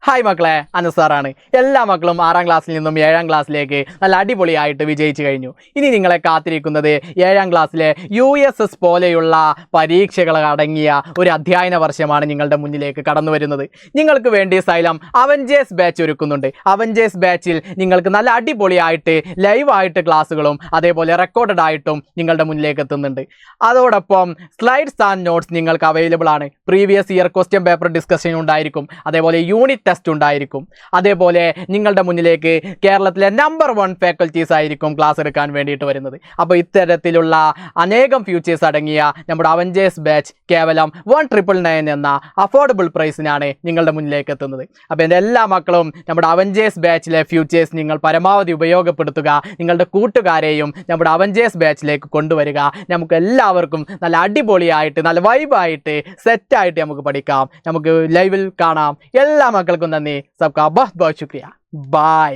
Hi മക്കളെ, അനസാറാണ്. എല്ലാ മക്കളും 6ാം ക്ലാസ്സിൽ നിന്നും 7ാം ക്ലാസ്സിലേക്ക് നല്ല അടിപൊളിയായിട്ട് വിജയിച്ചു കഴിഞ്ഞു. ഇനി നിങ്ങളെ കാത്തിരിക്കുന്നത് 7ാം ക്ലാസ്സിലെ USS പോലെയുള്ള പരീക്ഷകൾ അടങ്ങിയ ഒരു അധ്യയന വർഷമാണ് നിങ്ങളുടെ മുന്നിലേക്ക് കടന്നു വരുന്നത്. നിങ്ങൾക്ക് വേണ്ടി സൈലം അവഞ്ചേഴ്സ് ബാച്ച് ഒരുക്കുന്നുണ്ട്. അവഞ്ചേഴ്സ് ബാച്ചിൽ നിങ്ങൾക്ക് നല്ല അടിപൊളിയായിട്ട് ലൈവായിട്ട് ക്ലാസ്സുകളും അതേപോലെ റെക്കോർഡഡ് ആയിട്ടും നിങ്ങളുടെ മുന്നിലേക്ക് എത്തുന്നുണ്ട്. അതോടൊപ്പം സ്ലൈഡ്സ് ആൻഡ് നോട്ട്സ് നിങ്ങൾക്ക് അവൈലബിൾ ആണ്. Previous year question paper discussion ഉണ്ടായിരിക്കും. അതേപോലെ യൂണിറ്റ് ടെസ്റ്റ് ഉണ്ടായിരിക്കും. അതേപോലെ നിങ്ങളുടെ മുന്നിലേക്ക് കേരളത്തിലെ നമ്പർ 1 ഫാക്കൽറ്റീസ് ആയിരിക്കും ക്ലാസ് എടുക്കാൻ വേണ്ടിയിട്ട് വരുന്നത്. അപ്പോൾ ഇത്തരത്തിലുള്ള അനേകം ഫ്യൂച്ചേഴ്സ് അടങ്ങിയ നമ്മുടെ അവഞ്ചേഴ്സ് ബാച്ച് കേവലം 1999 എന്ന അഫോർഡബിൾ പ്രൈസിനാണ് നിങ്ങളുടെ മുന്നിലേക്ക് എത്തുന്നത്. അപ്പോൾ എൻ്റെ എല്ലാ മക്കളും നമ്മുടെ അവഞ്ചേഴ്സ് ബാച്ചിലെ ഫ്യൂച്ചേഴ്സ് നിങ്ങൾ പരമാവധി ഉപയോഗപ്പെടുത്തുക. നിങ്ങളുടെ കൂട്ടുകാരെയും നമ്മുടെ അവഞ്ചേഴ്സ് ബാച്ചിലേക്ക് കൊണ്ടുവരിക. നമുക്ക് എല്ലാവർക്കും നല്ല അടിപൊളിയായിട്ട് നല്ല വൈബായിട്ട് സെറ്റായിട്ട് നമുക്ക് പഠിക്കാം. നമുക്ക് ലൈവിൽ കാണാം. എല്ലാ മക്കൾക്കും നന്ദി. सबका बहुत बहुत शुक्रिया. बाय.